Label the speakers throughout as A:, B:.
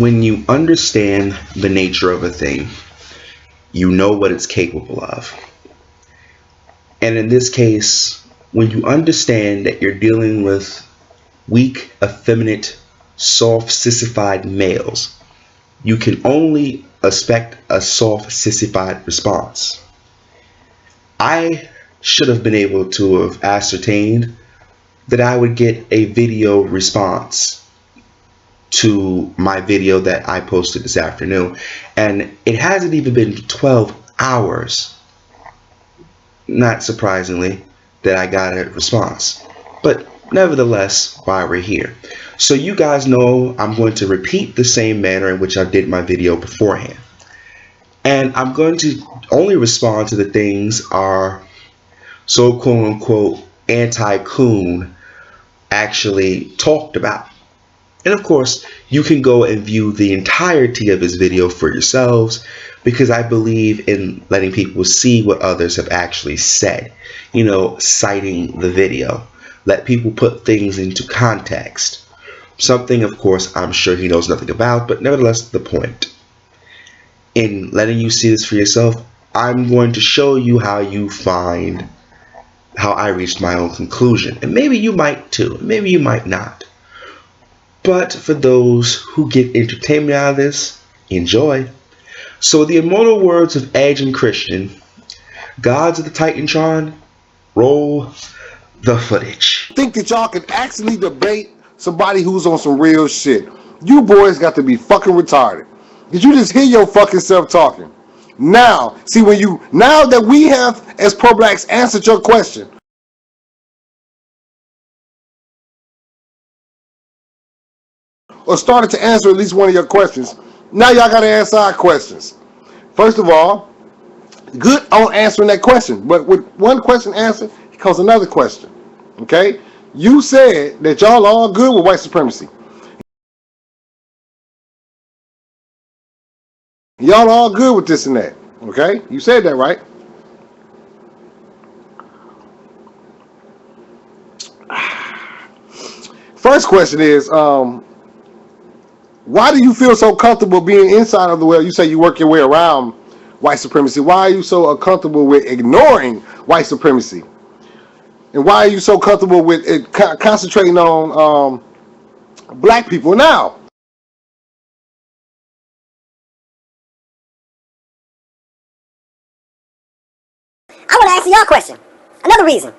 A: when you understand the nature of a thing, you know what it's capable of. And in this case, when you understand that you're dealing with weak, effeminate, soft, sissified males, you can only expect a soft, sissified response. I should have been able to have ascertained that I would get a video response to my video that I posted this afternoon, and it hasn't even been 12 hours, not surprisingly, that I got a response. But nevertheless, why we're here. So you guys know I'm going to repeat the same manner in which I did my video beforehand. And I'm going to only respond to the things our so quote unquote anti-Coon actually talked about. And of course, you can go and view the entirety of his video for yourselves, because I believe in letting people see what others have actually said, you know, citing the video. Let people put things into context. Something, of course, I'm sure he knows nothing about, but nevertheless, the point. In letting you see this for yourself, I'm going to show you how I reached my own conclusion. And maybe you might too, maybe you might not. But for those who get entertainment out of this, enjoy. So the immortal words of Edge and Christian, gods of the Titantron, roll the footage.
B: Think that y'all can actually debate somebody who's on some real shit. You boys got to be fucking retarded. Did you just hear your fucking self talking? Now, see, now that we have, as pro-blacks, answered your question, or started to answer at least one of your questions, now y'all got to answer our questions. First of all, good on answering that question, but with one question answered comes another question. Okay? You said that y'all all good with white supremacy. Y'all all good with this and that. Okay? You said that, right? First question is, why do you feel so comfortable being inside of the well? You say you work your way around white supremacy. Why are you so uncomfortable with ignoring white supremacy? And why are you so comfortable with it, concentrating on black people now?
C: I want to answer your question. Another reason.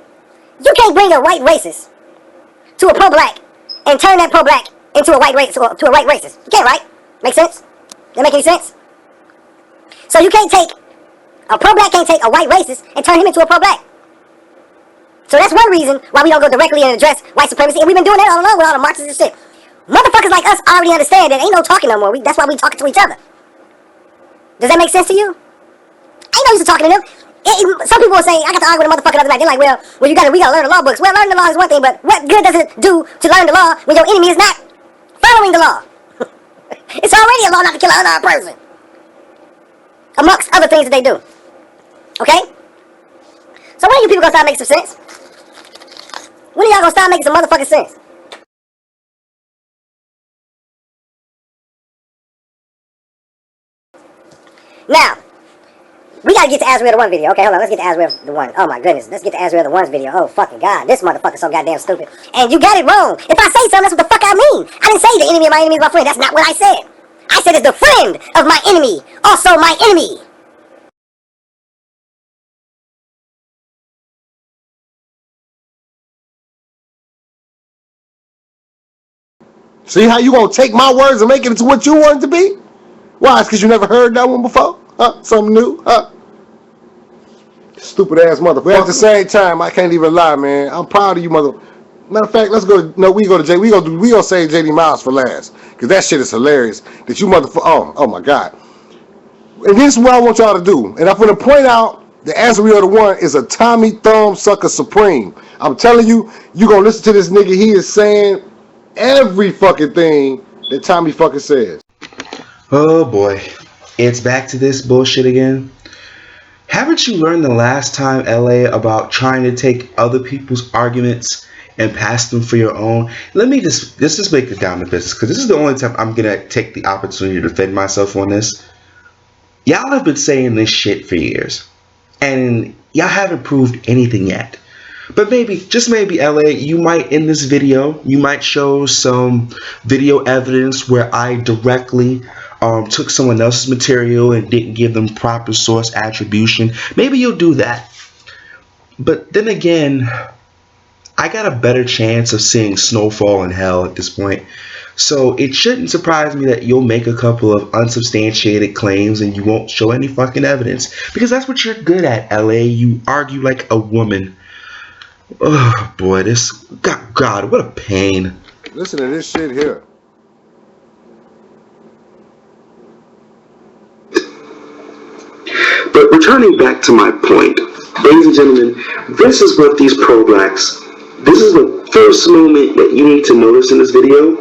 C: You can't bring a white racist to a pro-black and turn that pro-black into a white racist, to a white racist. You can't, right? Make sense? That make any sense? So you can't take, a pro-black can't take a white racist and turn him into a pro-black. So that's one reason why we don't go directly and address white supremacy, and we've been doing that all along with all the Marxists and shit. Motherfuckers like us already understand that ain't no talking no more. That's why we talking to each other. Does that make sense to you? Ain't no use of talking to them. Some people will say, I got to argue with a motherfucker the other night. They're like, well, we gotta learn the law books. Well, learning the law is one thing, but what good does it do to learn the law when your enemy is not following the law? It's already a law not to kill another person, amongst other things that they do. Okay? So when are you people gonna start making some sense? When are y'all gonna start making some motherfucking sense? Now, we gotta get to Azrael the One video. Okay, hold on, let's get to Azrael the One. Oh my goodness, let's get to Azrael the One's video. Oh fucking god, this motherfucker's so goddamn stupid. And you got it wrong. If I say something, that's what the fuck I mean. I didn't say the enemy of my enemy is my friend. That's not what I said. I said it's the friend of my enemy, also my enemy.
B: See how you gonna take my words and make it into what you want it to be? Why? It's because you never heard that one before? Huh? Something new? Huh? Stupid ass motherfucker. But at the same time, I can't even lie, man. I'm proud of you, mother. Matter of fact, let's go. No, we go to J. We gonna save JD Miles for last, because that shit is hilarious. That you motherfucker. Oh my god. And this is what I want y'all to do. And I'm gonna point out that Azrael the One is a Tommy Thumb sucker supreme. I'm telling you, you gonna listen to this nigga. He is saying every fucking thing that Tommy fucking says.
A: Oh boy, it's back to this bullshit again. Haven't you learned the last time, LA, about trying to take other people's arguments and pass them for your own. Let's just make it down to business, because this is the only time I'm gonna take the opportunity to defend myself on this. Y'all have been saying this shit for years, and y'all haven't proved anything yet. But maybe, just maybe, LA, you might, in this video, you might show some video evidence where I directly took someone else's material and didn't give them proper source attribution. Maybe you'll do that. But then again, I got a better chance of seeing snowfall in hell at this point. So it shouldn't surprise me that you'll make a couple of unsubstantiated claims and you won't show any fucking evidence. Because that's what you're good at, LA. You argue like a woman. Oh boy, this God, what a pain.
B: Listen to this shit here.
A: But returning back to my point, ladies and gentlemen, this is what these pro-blacks, this is the first moment that you need to notice in this video,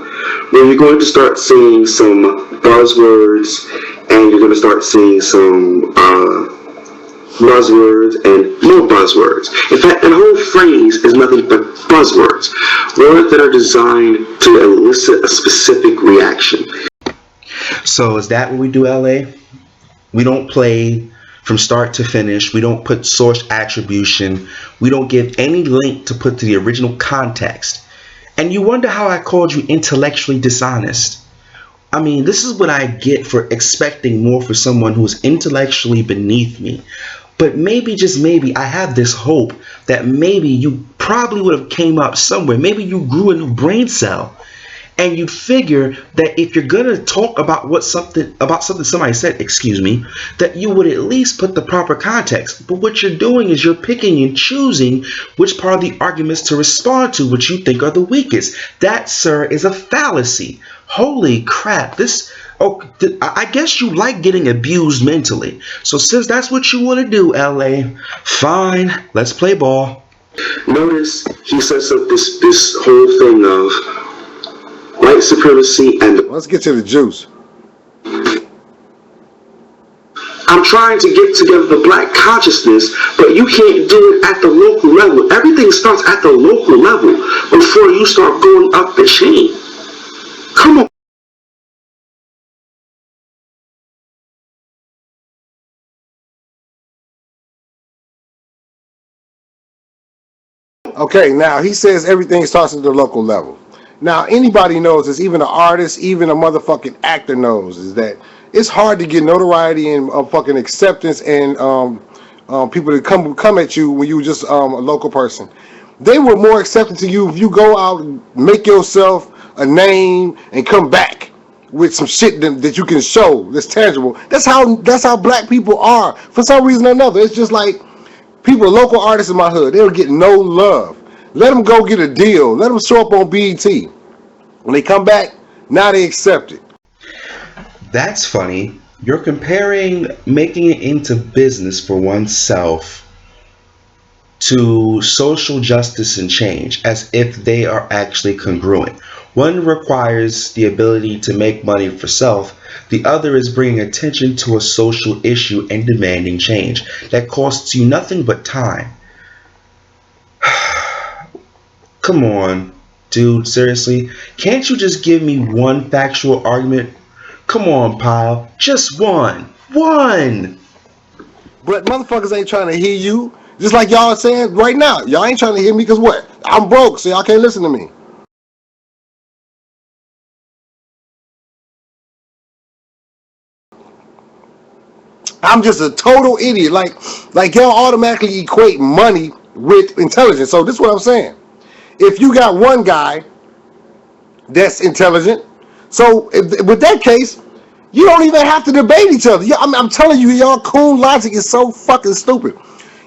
A: where you're going to start seeing some buzzwords, and you're going to start seeing some buzzwords and more buzzwords. In fact, the whole phrase is nothing but buzzwords, words that are designed to elicit a specific reaction. So is that what we do, LA? We don't play from start to finish. We don't put source attribution. We don't give any link to put to the original context. And you wonder how I called you intellectually dishonest. I mean, this is what I get for expecting more for someone who's intellectually beneath me. But maybe, just maybe, I have this hope that maybe you probably would have came up somewhere. Maybe you grew a new brain cell. And you figure that if you're gonna talk about something somebody said, that you would at least put the proper context. But what you're doing is you're picking and choosing which part of the arguments to respond to, which you think are the weakest. That, sir, is a fallacy. Holy crap! I guess you like getting abused mentally. So since that's what you want to do, LA, fine, let's play ball. Notice he says this whole thing of white supremacy and...
B: Let's get to the juice.
A: I'm trying to get together the black consciousness, but you can't do it at the local level. Everything starts at the local level before you start going up the chain. Come on.
B: Okay, now he says everything starts at the local level. Now, anybody knows this, even an artist, even a motherfucking actor knows, is that it's hard to get notoriety and fucking acceptance and people to come at you when you just a local person. They were more accepting to you if you go out and make yourself a name and come back with some shit that you can show that's tangible. That's how black people are. For some reason or another, it's just like people, local artists in my hood, they don't get no love. Let them go get a deal. Let them show up on BET. When they come back, now they accept it.
A: That's funny. You're comparing making it into business for oneself to social justice and change as if they are actually congruent. One requires the ability to make money for self. The other is bringing attention to a social issue and demanding change that costs you nothing but time. Come on, dude, seriously? Can't you just give me one factual argument? Come on, pal. Just one. One!
B: But motherfuckers ain't trying to hear you. Just like y'all are saying right now. Y'all ain't trying to hear me because what? I'm broke, so y'all can't listen to me. I'm just a total idiot. Like y'all automatically equate money with intelligence. So this is what I'm saying. If you got one guy that's intelligent, so with that case, you don't even have to debate each other. I'm telling you, y'all coon logic is so fucking stupid.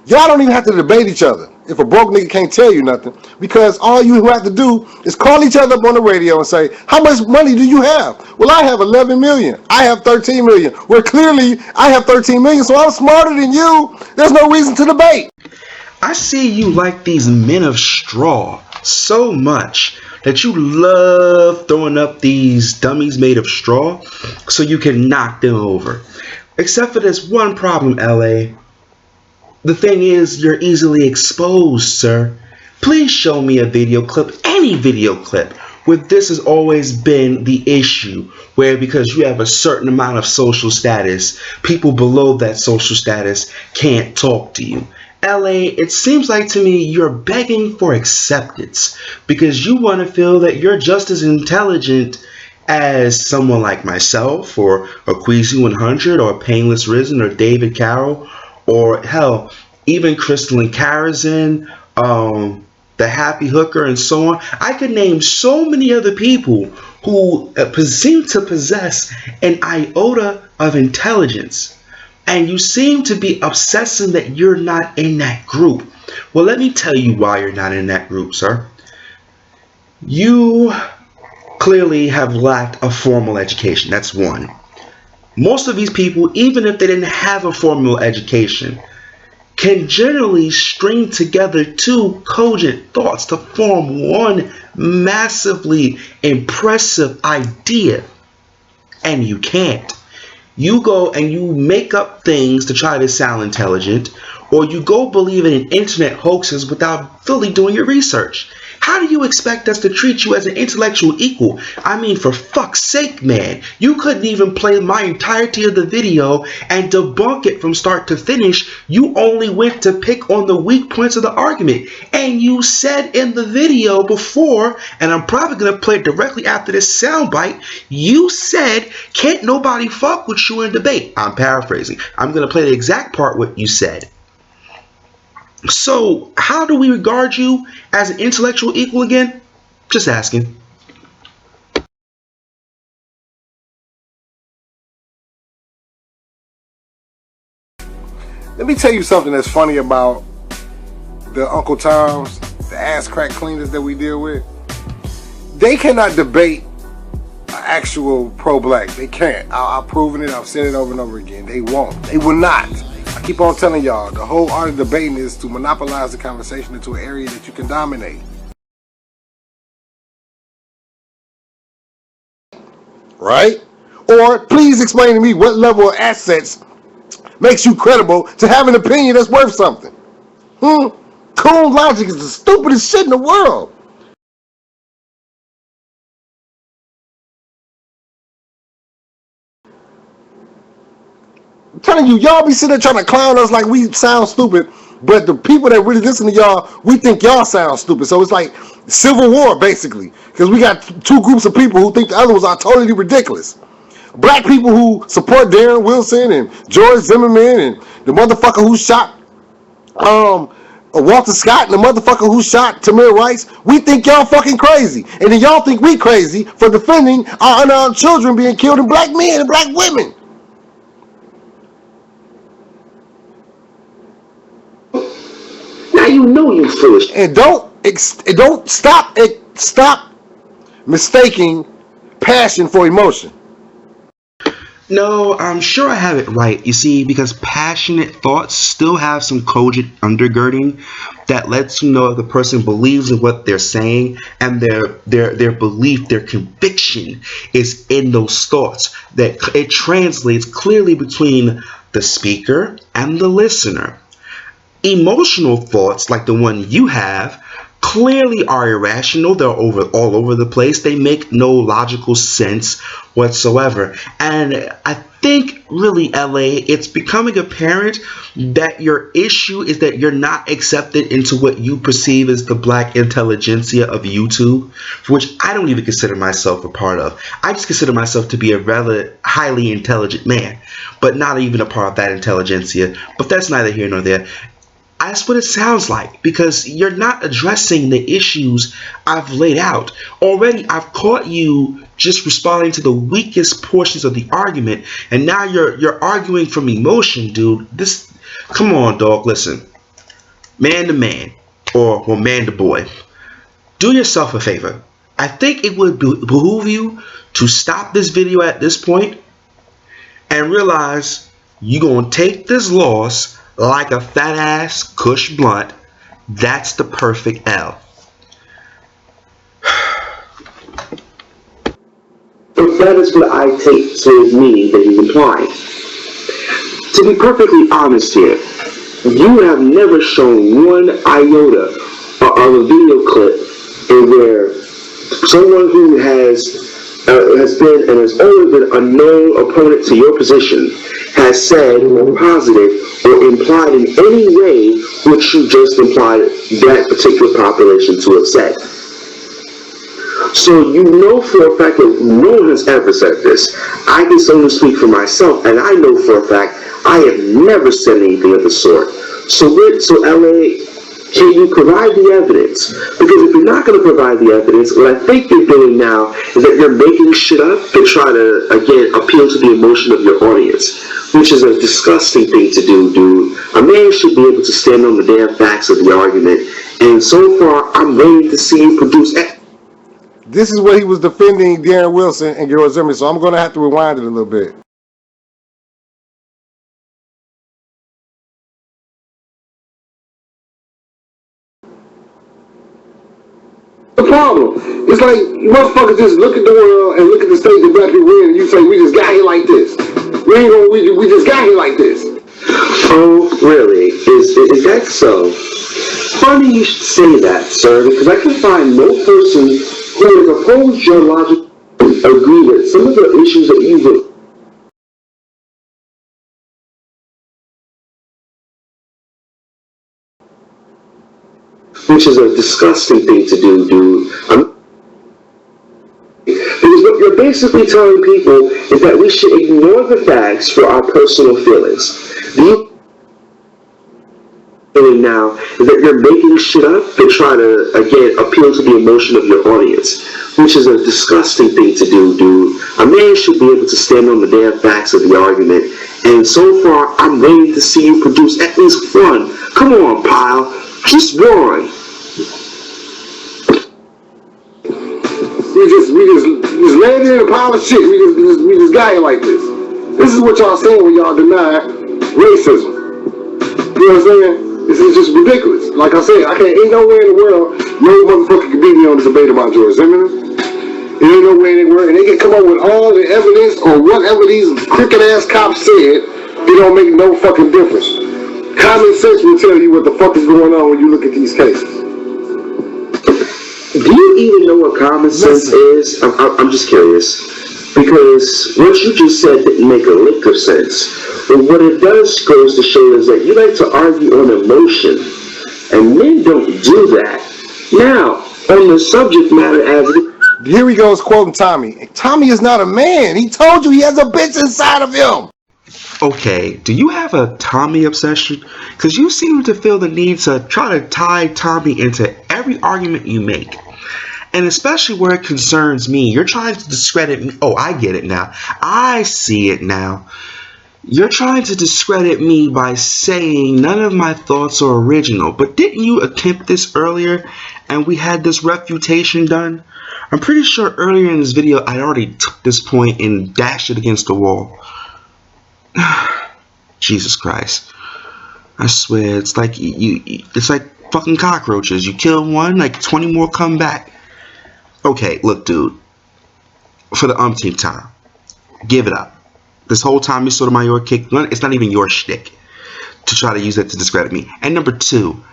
B: Y'all don't even have to debate each other if a broke nigga can't tell you nothing, because all you have to do is call each other up on the radio and say, how much money do you have? Well, I have 11 million. I have 13 million. Well, clearly I have 13 million, so I'm smarter than you. There's no reason to debate.
A: I see you like these men of straw so much that you love throwing up these dummies made of straw so you can knock them over. Except for this one problem, LA. The thing is, you're easily exposed, sir. Please show me a video clip, any video clip, where this has always been the issue, where because you have a certain amount of social status, people below that social status can't talk to you. LA, it seems like to me you're begging for acceptance because you want to feel that you're just as intelligent as someone like myself or a Queasy 100 or Painless Risen or David Carroll or hell, even Crystalline Karazin, the Happy Hooker, and so on. I could name so many other people who seem to possess an iota of intelligence. And you seem to be obsessing that you're not in that group. Well, let me tell you why you're not in that group, sir. You clearly have lacked a formal education. That's one. Most of these people, even if they didn't have a formal education, can generally string together two cogent thoughts to form one massively impressive idea. And you can't. You go and you make up things to try to sound intelligent, or you go believe in internet hoaxes without fully doing your research. How do you expect us to treat you as an intellectual equal? I mean, for fuck's sake, man. You couldn't even play my entirety of the video and debunk it from start to finish. You only went to pick on the weak points of the argument. And you said in the video before, and I'm probably going to play it directly after this soundbite, you said, can't nobody fuck with you in debate. I'm paraphrasing. I'm going to play the exact part what you said. So, how do we regard you as an intellectual equal again? Just asking.
B: Let me tell you something that's funny about the Uncle Toms, the ass crack cleaners that we deal with. They cannot debate an actual pro-black. They can't. I've proven it. I've said it over and over again. They won't. They will not. I keep on telling y'all, the whole art of debating is to monopolize the conversation into an area that you can dominate. Right? Or please explain to me what level of assets makes you credible to have an opinion that's worth something. Coon logic is the stupidest shit in the world. I'm telling you, y'all be sitting there trying to clown us like we sound stupid, but the people that really listen to y'all, we think y'all sound stupid. So it's like civil war, basically, because we got two groups of people who think the other ones are totally ridiculous. Black people who support Darren Wilson and George Zimmerman and the motherfucker who shot Walter Scott and the motherfucker who shot Tamir Rice, we think y'all fucking crazy. And then y'all think we crazy for defending our unarmed children being killed and black men and black women.
A: Now you know you're foolish.
B: And don't stop mistaking passion for emotion.
A: No, I'm sure I have it right. You see, because passionate thoughts still have some cogent undergirding that lets you know if the person believes in what they're saying and their belief, their conviction is in those thoughts. That it translates clearly between the speaker and the listener. Emotional thoughts like the one you have clearly are irrational. They're all over the place. They make no logical sense whatsoever. And I think really, LA, it's becoming apparent that your issue is that you're not accepted into what you perceive as the black intelligentsia of YouTube, which I don't even consider myself a part of. I just consider myself to be a rather highly intelligent man, but not even a part of that intelligentsia. But that's neither here nor there. That's what it sounds like, because you're not addressing the issues I've laid out. Already, I've caught you just responding to the weakest portions of the argument, and now you're arguing from emotion, dude. Come on, dog. Listen, man to man, or man to boy, do yourself a favor. I think it would behoove you to stop this video at this point and realize you're gonna take this loss like a fat ass Kush blunt. That's the perfect L.
D: If that is what I take to mean that he's implying. To be perfectly honest here, you have never shown one iota on a video clip in where someone who has been and has always been a known opponent to your position has said or posited or implied in any way which you just implied that particular population to have said. So you know for a fact that no one has ever said this. I can only speak for myself, and I know for a fact I have never said anything of the sort. So LA, can you provide the evidence? Because if you're not going to provide the evidence, what I think you're doing now is that you're making shit up to try to, again, appeal to the emotion of your audience, which is a disgusting thing to do, dude. A man should be able to stand on the damn facts of the argument, and so far, I'm waiting to see you produce.
B: This is where he was defending Darren Wilson and George Zimmerman, so I'm going to have to rewind it a little bit.
E: The problem. It's like motherfuckers just look at the world and look at the state that black people in, and you say we just got here like this. We just got here like this.
D: Oh, really? Is that so? Funny you should say that, sir, because I can find no person who has opposed your logic agree that some of the issues that you've which is a disgusting thing to do, dude. Because what you're basically telling people is that we should ignore the facts for our personal feelings. The feeling now is that you're making shit up to try to, again, appeal to the emotion of your audience, which is a disgusting thing to do, dude. A man should be able to stand on the damn facts of the argument, and so far, I'm waiting to see you produce at least one. Come on, pile. Just one.
E: We just landed in a pile of shit. We just got here like this. This is what y'all saying when y'all deny racism. You know what I'm saying? This is just ridiculous. Like I said, ain't nowhere in the world no motherfucker can beat me on this debate about George Zimmerman. It ain't nowhere in the world, and they can come up with all the evidence or whatever these crooked ass cops said. It don't make no fucking difference. Common sense will tell you what the fuck is going on when you look at these cases.
D: Do you even know what common sense is? I'm just curious. Because what you just said didn't make a lick of sense. But what it does goes to show is that you like to argue on emotion. And men don't do that. Now, on the subject matter as
B: Here he goes quoting Tommy. Tommy is not a man. He told you he has a bitch inside of him.
A: Okay, do you have a Tommy obsession? Because you seem to feel the need to try to tie Tommy into every argument you make. And especially where it concerns me, you're trying to discredit me. Oh, I get it now. I see it now. You're trying to discredit me by saying none of my thoughts are original. But didn't you attempt this earlier and we had this refutation done? I'm pretty sure earlier in this video I already took this point and dashed it against the wall. Jesus Christ. I swear, it's like it's like fucking cockroaches. You kill one, like 20 more come back. Okay, look, dude. For the umpteenth time, give it up. This whole time you Sotomayor kick, it's not even your shtick to try to use that to discredit me. And number two,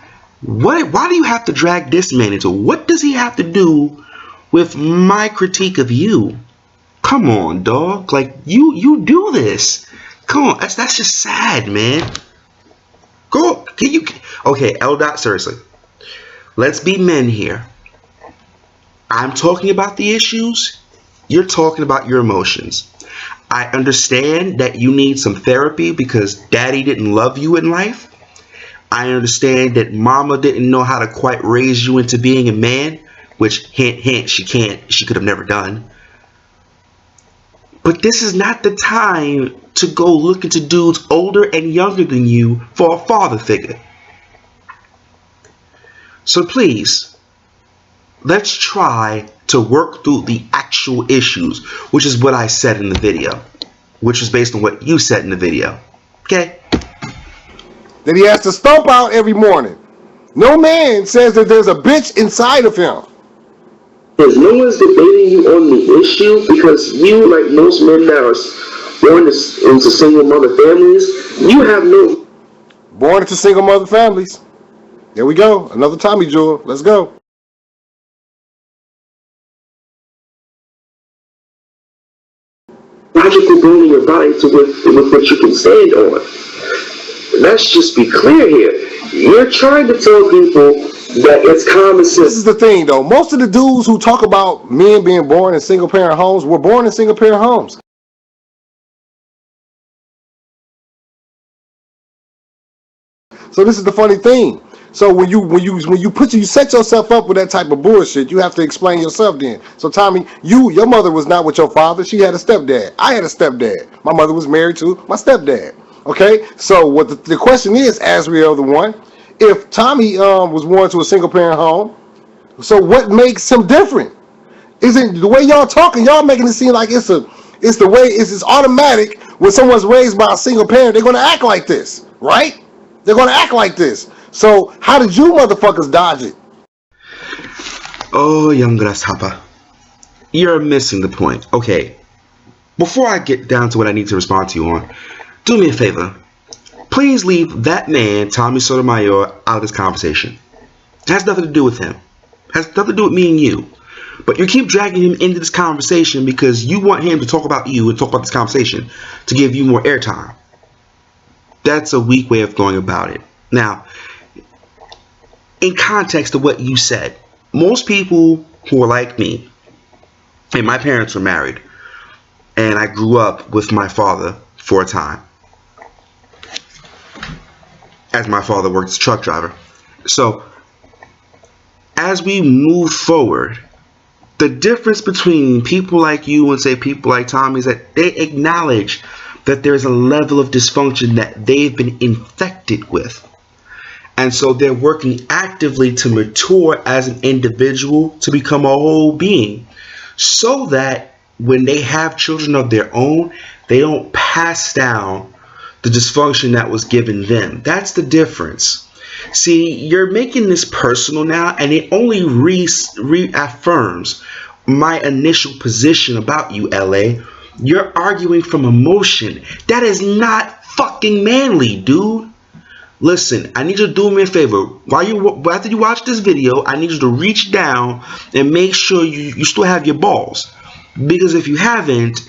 A: why do you have to drag this man into it? What does he have to do with my critique of you? Come on, dog. Like, you do this. Come on, that's just sad, man. Go, okay, LDot, seriously. Let's be men here. I'm talking about the issues. You're talking about your emotions. I understand that you need some therapy because daddy didn't love you in life. I understand that mama didn't know how to quite raise you into being a man, which, hint, hint, she could have never done. But this is not the time to go look into dudes older and younger than you for a father figure. So please, let's try to work through the actual issues, which is what I said in the video, which was based on what you said in the video. Okay?
B: That he has to stomp out every morning. No man says that there's a bitch inside of him.
D: Because no one's debating you on the issue, because you, like most men that are born into single mother families, you have no...
B: Born into single mother families. There we go. Another Tommy Jewel. Let's go.
D: Logical bone in your body to with what you can stand on. Let's just be clear here. You're trying to tell people that it's common sense.
B: This is the thing, though. Most of the dudes who talk about men being born in single-parent homes were born in single-parent homes. So this is the funny thing. So when you set yourself up with that type of bullshit, you have to explain yourself then. So Tommy, your mother was not with your father. She had a stepdad. I had a stepdad. My mother was married to my stepdad. Okay. So what the question is, Azriel the one, if Tommy was born to a single parent home, so what makes him different? Isn't the way y'all talking? Y'all making it seem like it's automatic when someone's raised by a single parent, they're gonna act like this, right? They're gonna act like this. So how did you motherfuckers dodge it?
A: Oh, young grasshopper, you're missing the point. Okay, before I get down to what I need to respond to you on, do me a favor. Please leave that man, Tommy Sotomayor, out of this conversation. It has nothing to do with him. It has nothing to do with me and you. But you keep dragging him into this conversation because you want him to talk about you and talk about this conversation to give you more airtime. That's a weak way of going about it. Now, in context of what you said, most people who are like me, and my parents were married, and I grew up with my father for a time, as my father worked as a truck driver. So, as we move forward, the difference between people like you and say people like Tommy is that they acknowledge that there's a level of dysfunction that they've been infected with. And so they're working actively to mature as an individual to become a whole being so that when they have children of their own, they don't pass down the dysfunction that was given them. That's the difference. See, you're making this personal now, and it only reaffirms my initial position about you, LA. You're arguing from emotion. That is not fucking manly, dude. Listen, I need you to do me a favor. After you watch this video, I need you to reach down and make sure you still have your balls. Because if you haven't,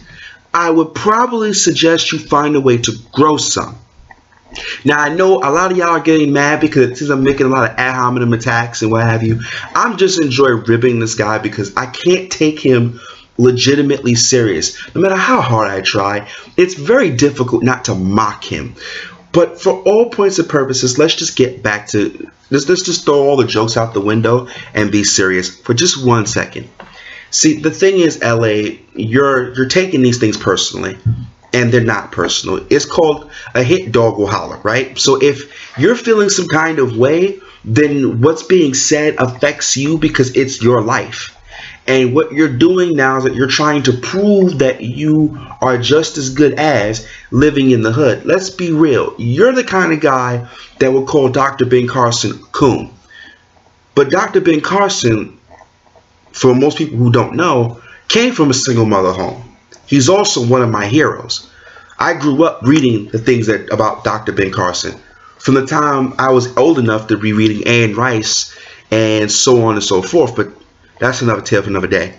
A: I would probably suggest you find a way to grow some. Now, I know a lot of y'all are getting mad because it seems I'm making a lot of ad hominem attacks and what have you. I'm just enjoying ribbing this guy because I can't take him legitimately serious. No matter how hard I try, it's very difficult not to mock him. But for all points and purposes, let's just get back to let's just throw all the jokes out the window and be serious for just 1 second. See, the thing is, LA, you're taking these things personally, and they're not personal. It's called a hit dog will holler, right? So if you're feeling some kind of way, then what's being said affects you because it's your life. And what you're doing now is that you're trying to prove that you are just as good as living in the hood. Let's be real. You're the kind of guy that would call Dr. Ben Carson coon. But Dr. Ben Carson, for most people who don't know, came from a single mother home. He's also one of my heroes. I grew up reading the things about Dr. Ben Carson from the time I was old enough to be reading Anne Rice and so on and so forth. But that's another tale for another day.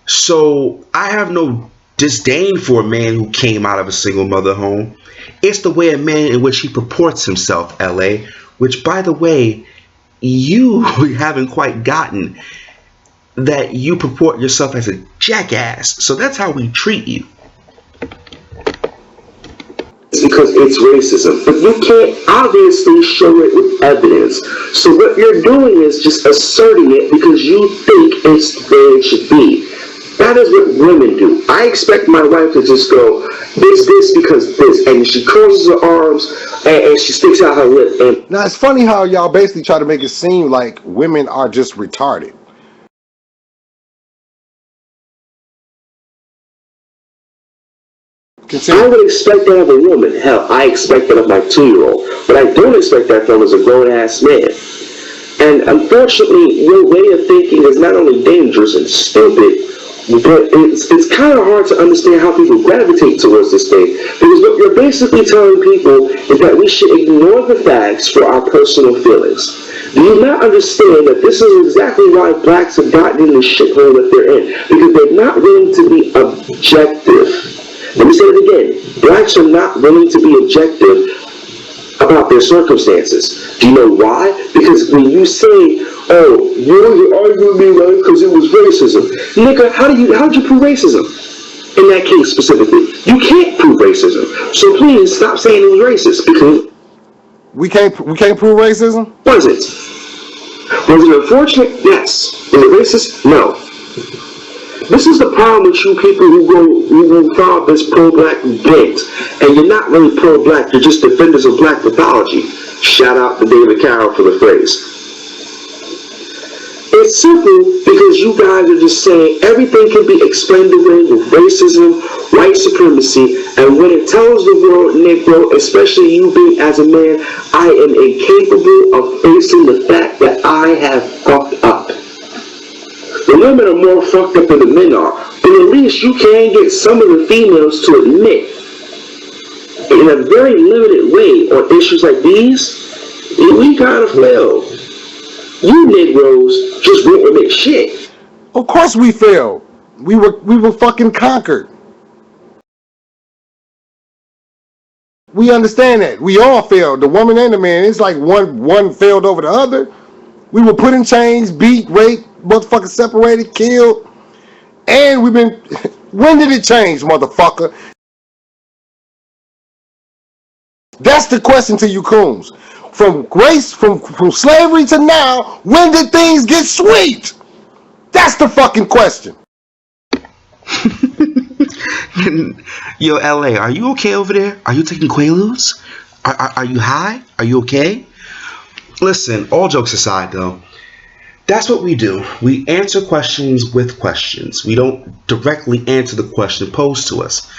A: So I have no disdain for a man who came out of a single mother home. It's the way a man in which he purports himself, LA, which, by the way, you haven't quite gotten, that you purport yourself as a jackass. So that's how we treat you.
D: It's because it's racism, but you can't obviously show it with evidence. So what you're doing is just asserting it because you think it's the way it should be. That is what women do. I expect my wife to just go, this because this, and she curls her arms and she sticks out her lip. And
B: Now it's funny how y'all basically try to make it seem like women are just retarded.
D: I would expect that of a woman. Hell, I expect that of my 2-year-old. But I don't expect that from as a grown-ass man. And unfortunately, your way of thinking is not only dangerous and stupid, but it's kind of hard to understand how people gravitate towards this thing. Because what you're basically telling people is that we should ignore the facts for our personal feelings. Do you not understand that this is exactly why blacks have gotten in the shithole that they're in? Because they're not willing to be objective. Let me say it again. Blacks are not willing to be objective about their circumstances. Do you know why? Because when you say, oh, you're arguing with me, right, because it was racism. Nigga, how did you prove racism? In that case specifically. You can't prove racism. So please stop saying it was racist, because
B: We can't prove racism?
D: was it? Was it unfortunate? Yes. Was it racist? No. This is the problem with you people who follow this pro-black bent, and you're not really pro-black, you're just defenders of black pathology. Shout out to David Carroll for the phrase. It's simple because you guys are just saying everything can be explained away with racism, white supremacy, and when it tells the world, Negro, especially you being as a man, I am incapable of facing the fact that I have fucked up. The women are more fucked up than the men are, but at least you can get some of the females to admit, in a very limited way, on issues like these, we kind of failed. You Negroes just won't admit shit.
B: Of course we failed. We were fucking conquered. We understand that. We all failed. The woman and the man. It's like one failed over the other. We were put in chains, beat, raped, motherfucker separated, killed. And we've been... When did it change, motherfucker? That's the question to you coons. From grace, from slavery to now, when did things get sweet? That's the fucking question.
A: Yo, LA, are you okay over there? Are you taking Quaaludes? Are you high? Are you okay? Listen, all jokes aside though, that's what we do. We answer questions with questions. We don't directly answer the question posed to us.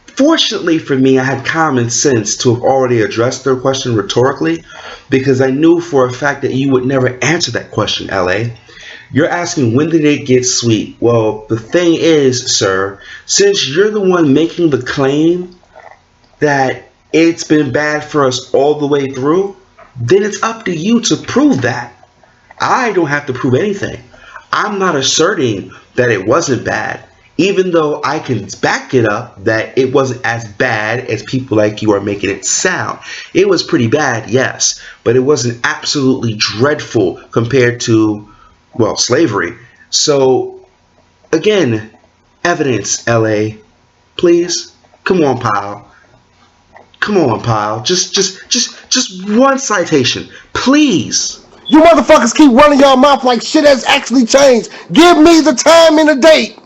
A: Fortunately for me, I had common sense to have already addressed their question rhetorically, because I knew for a fact that you would never answer that question, LA. You're asking, when did it get sweet? Well, the thing is, sir, since you're the one making the claim that it's been bad for us all the way through, then it's up to you to prove that. I don't have to prove anything. I'm not asserting that it wasn't bad, even though I can back it up that it wasn't as bad as people like you are making it sound. It was pretty bad, yes, but it wasn't absolutely dreadful compared to, well, slavery. So, again, evidence, LA. Please, come on, pal. Come on, pal. Just one citation, please.
B: You motherfuckers keep running your mouth like shit has actually changed. Give me the time and the date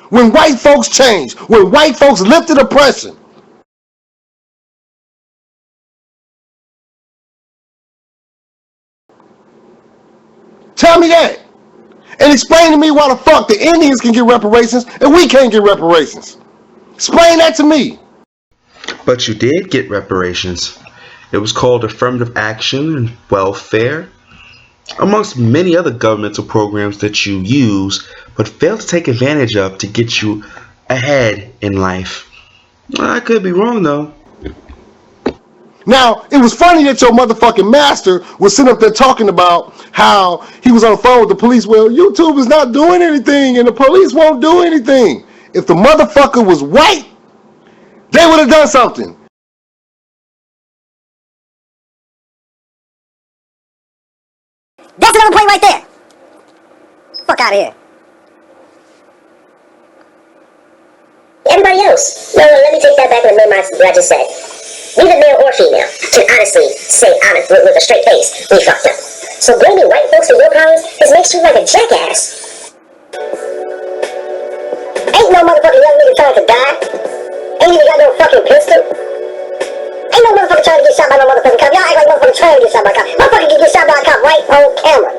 B: when white folks changed, when white folks lifted oppression. Tell me that. And explain to me why the fuck the Indians can get reparations and we can't get reparations. Explain that to me.
A: But you did get reparations. It was called affirmative action and welfare, amongst many other governmental programs that you use but fail to take advantage of to get you ahead in life. I could be wrong though.
B: Now, it was funny that your motherfucking master was sitting up there talking about how he was on the phone with the police. Well, YouTube is not doing anything and the police won't do anything. If the motherfucker was white, they would have done something.
C: That's another point right there. Fuck out of here.
F: Everybody else. No, let me take that back and amend what I just said. Neither male or female can honestly say honest with a straight face, we fucked up. So blaming white folks for your problems is makes you like a jackass.
C: Ain't no motherfucking young nigga trying to die. Ain't even got no fucking pistol. Ain't no motherfucker trying to get shot by no motherfucking cop. Y'all act like motherfucker trying to get shot by a cop. Motherfucker can get shot by a cop right on camera.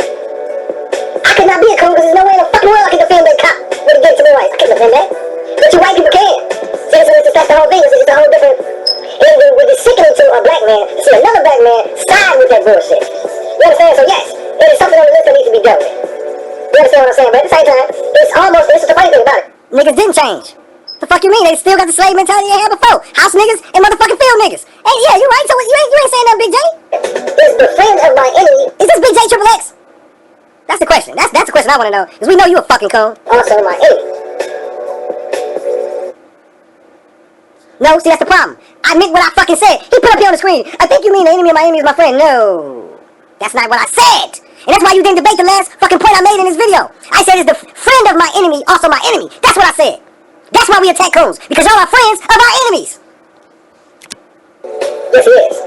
C: I could not be a coon because there's no way in the fucking world I can defend that cop with a gun to my rights. I can't defend that. But you white people can. See, that's the whole thing. It's a whole different... When it's sickening to a black man to see another black man side with that bullshit. You understand? So yes, it is something on the list that needs to be dealt with. You understand what I'm saying? But at the same time, it's almost, this is the funny thing about it. Niggas didn't change. The fuck you mean? They still got the slave mentality they had before. House niggas and motherfucking field niggas. Hey, yeah, you right. So you ain't saying nothing, Big J.
F: Is the friend of my enemy.
C: Is this Big J Triple X? That's the question. That's the question I want to know. Because we know you a fucking coon.
F: Also my enemy.
C: No, see, that's the problem. I meant what I fucking said. He put up here on the screen, I think you mean the enemy of my enemy is my friend. No, that's not what I said. And that's why you didn't debate the last fucking point I made in this video. I said, is the friend of my enemy also my enemy? That's what I said. That's why we attack coons. Because y'all are friends of our enemies.
F: Yes, he is.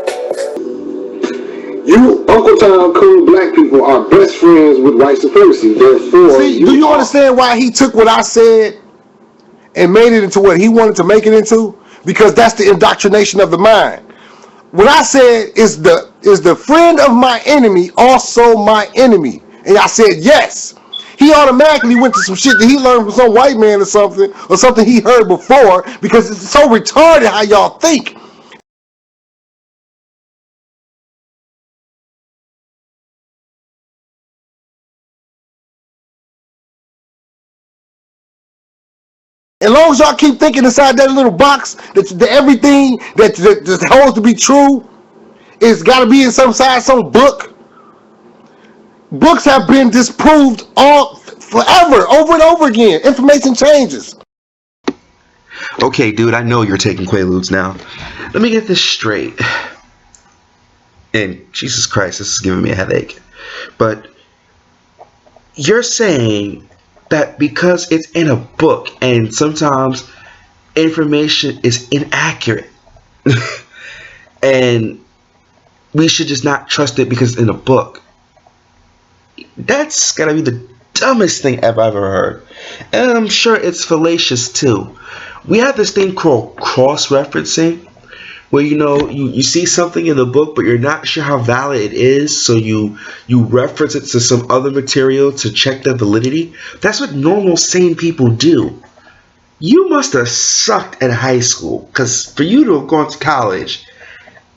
E: You, Uncle Tom, coon black people are best friends with white supremacy. Therefore,
B: See, do you understand why he took what I said and made it into what he wanted to make it into? Because that's the indoctrination of the mind. What I said is the friend of my enemy also my enemy? And I said yes. He automatically went to some shit that he learned from some white man or something he heard before, because it's so retarded how y'all think. As long as y'all keep thinking inside that little box that everything that holds to be true is got to be in some book. Books have been disproved all forever, over and over again. Information changes.
A: Okay, dude, I know you're taking Quaaludes now. Let me get this straight. And Jesus Christ, this is giving me a headache. But you're saying that because it's in a book and sometimes information is inaccurate and we should just not trust it because it's in a book. That's gotta be the dumbest thing I've ever heard. And I'm sure it's fallacious too. We have this thing called cross-referencing, where you see something in the book but you're not sure how valid it is, so you reference it to some other material to check the validity. That's what normal sane people do. You must have sucked at high school, because for you to have gone to college,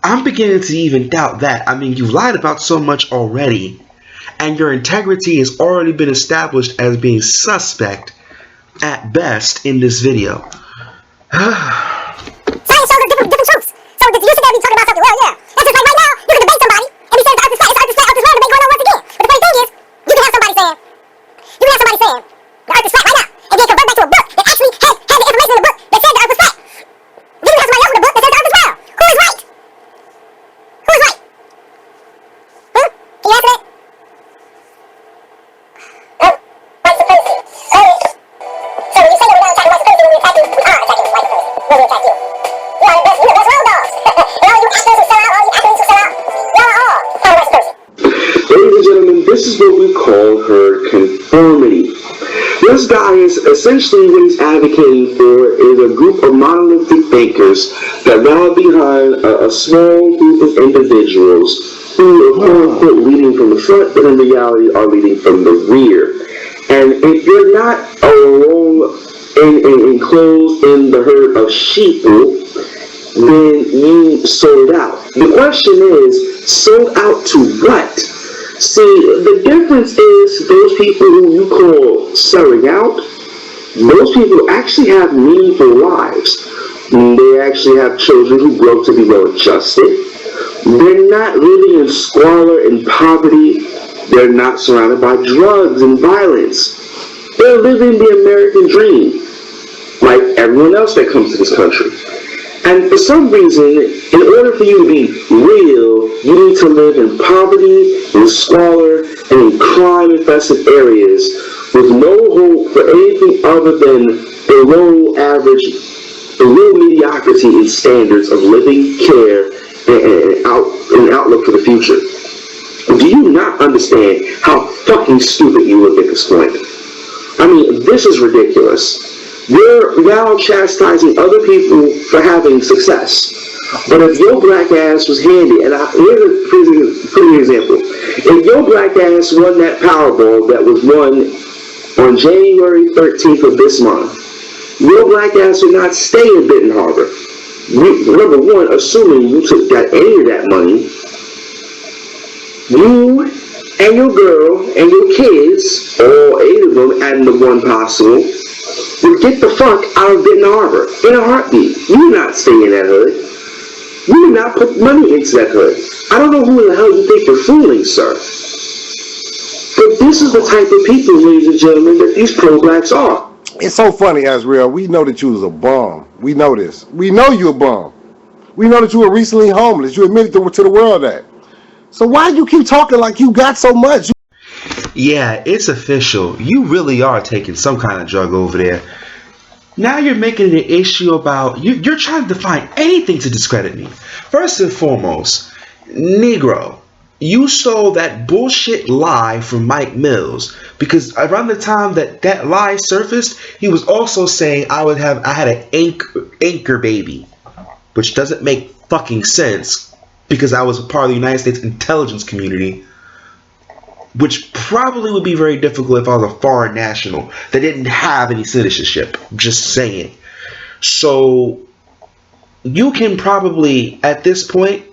A: I'm beginning to even doubt that. I mean, you've lied about so much already, and your integrity has already been established as being suspect at best in this video.
C: Science shows us different truths. So you should be talking about something. Well, yeah. That's just like right now, you can debate somebody, and he says the earth is flat, it's earth is round debate going on once again. But the funny thing is, you can have somebody saying the earth is flat right now, and then convert back to a book that actually had the information in the book that said the earth was flat. Then you have somebody else with a book that says the earth is round. Who is right? Who is right? Can you answer that?
F: White supremacy. So when you say that we're not attacking white supremacy, when we attack you, we are attacking white supremacy. When we attack you. You are the best road dogs. And all you actors who sell out, all you actors who sell out, y'all are all part of white supremacy.
D: Ladies and gentlemen, this is what we call herd conformity. This guy is essentially what he's advocating for is a group of monolithic thinkers that rally behind a small group of individuals who are quote-unquote leading from the front, but in reality are leading from the rear. And if you're not alone and enclosed in the herd of sheeple, then you sold out. The question is, sold out to what? See, the difference is those people who you call selling out, those people actually have meaningful lives. They actually have children who grow up to be well adjusted. They're not living in squalor and poverty. They're not surrounded by drugs and violence. They're living the American dream, like everyone else that comes to this country. And for some reason, in order for you to be real, you need to live in poverty, in squalor, and in crime-infested areas with no hope for anything other than below average, below mediocrity in standards of living, care, and outlook for the future. Do you not understand how fucking stupid you look at this point? I mean, this is ridiculous. You're now chastising other people for having success. But if your black ass was handy, and here's a pretty example. If your black ass won that Powerball that was won on January 13th of this month, your black ass would not stay in Benton Harbor. Number one, assuming you took any of that money, you and your girl and your kids, all 8 of them, and the one possible, would get the fuck out of Benton Harbor in a heartbeat. You would not stay in that hood. You would not put money into that hood. I don't know who the hell you think you're fooling, sir. But This is the type of people, ladies and gentlemen, that these pro-blacks are.
B: It's so funny, Azrael. We know that you was a bum. We know this. We know you a bum. We know that you were recently homeless. You admitted to the world that. So why do you keep talking like you got so much?
A: Yeah, it's official. You really are taking some kind of drug over there. Now you're making it an issue about you're trying to find anything to discredit me. First and foremost, Negro, you stole that bullshit lie from Mike Mills, because around the time that lie surfaced, he was also saying I had an anchor baby, which doesn't make fucking sense because I was a part of the United States intelligence community, which probably would be very difficult if I was a foreign national that didn't have any citizenship. Just saying. So you can probably, at this point,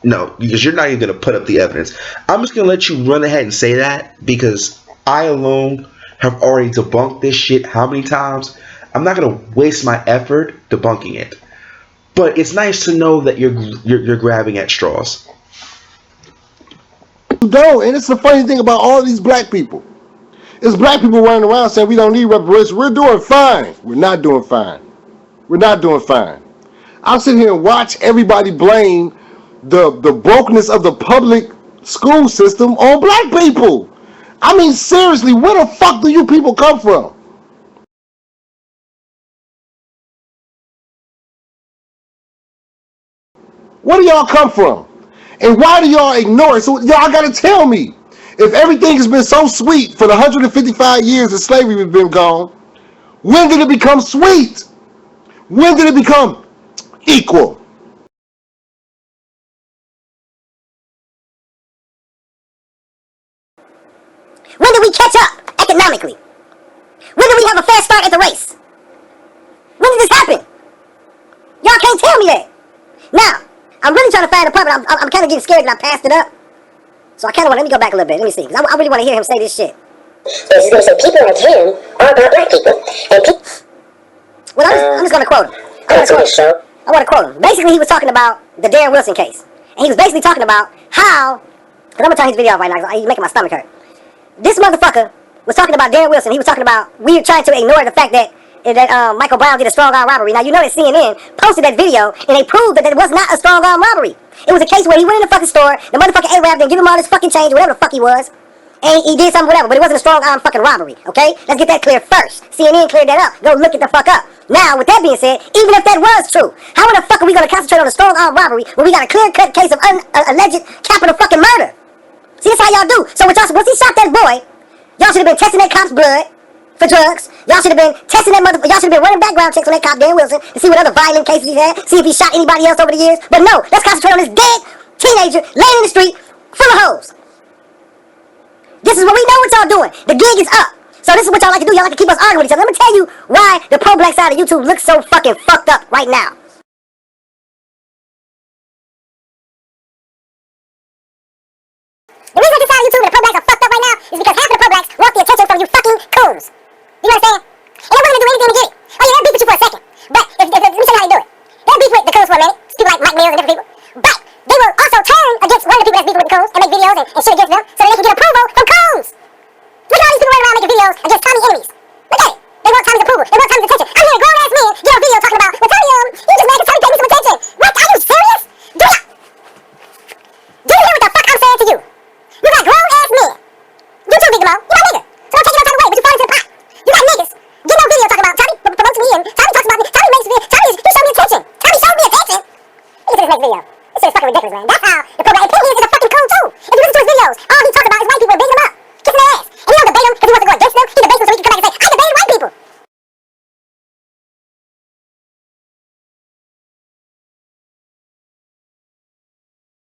A: no, because you're not even going to put up the evidence. I'm just going to let you run ahead and say that because I alone have already debunked this shit how many times. I'm not going to waste my effort debunking it. But it's nice to know that you're grabbing at straws.
B: You don't, and it's the funny thing about all these black people. It's black people running around saying we don't need reparations. We're doing fine. We're not doing fine. We're not doing fine. I'm sitting here and watch everybody blame the brokenness of the public school system on black people. I mean, seriously, where the fuck do you people come from? Where do y'all come from? And why do y'all ignore it? So y'all gotta tell me. If everything has been so sweet for the 155 years that slavery has been gone, when did it become sweet? When did it become equal?
C: When did we catch up economically? When did we have a fair start at the race? When did this happen? Y'all can't tell me that. Now, I'm really trying to find the part, but I'm kind of getting scared that I passed it up. So I kind of want, let me go back a little bit. Let me see, because I really want to hear him say this shit.
F: So he's going to say people like him are about black people. And people...
C: Well, I'm just going to quote him. I want to quote him. Basically, he was talking about the Darren Wilson case. And he was basically talking about how, because I'm going to turn his video off right now because he's making my stomach hurt. This motherfucker was talking about Darren Wilson. He was talking about, we were trying to ignore the fact that Michael Brown did a strong arm robbery. Now, you know that CNN posted that video, and they proved that it was not a strong arm robbery. It was a case where he went in the fucking store, the motherfucker Arab didn't give him all his fucking change, whatever the fuck he was, and he did something, whatever, but it wasn't a strong arm fucking robbery, okay? Let's get that clear first. CNN cleared that up. Go look it the fuck up. Now, with that being said, even if that was true, how in the fuck are we going to concentrate on a strong arm robbery when we got a clear-cut case of alleged capital fucking murder? See, that's how y'all do. So once he shot that boy, y'all should have been testing that cop's blood for drugs. Y'all should have been testing that motherfucker. Y'all should have been running background checks on that cop, Darren Wilson, to see what other violent cases he had, see if he shot anybody else over the years. But no, let's concentrate on this dead teenager laying in the street full of hoes. This is what we know what y'all doing. The gig is up. So this is what y'all like to do. Y'all like to keep us arguing with each other. Let me tell you why the pro-black side of YouTube looks so fucking fucked up right now. The reason this side of YouTube and the pro-blacks are fucked up right now is because half of the pro-blacks want the attention from you fucking coons. You understand? And they're willing to do anything to get it. Oh yeah, they'll beef with you for a second. But let me show you how they do it. They'll beef with the coons for a minute. People like Mike Mills and different people. But they will also turn against one of the people that's beefing with the coons and make videos and shit against them so that they can get approval from coons. Look at all these people running around making videos against Tommy enemies.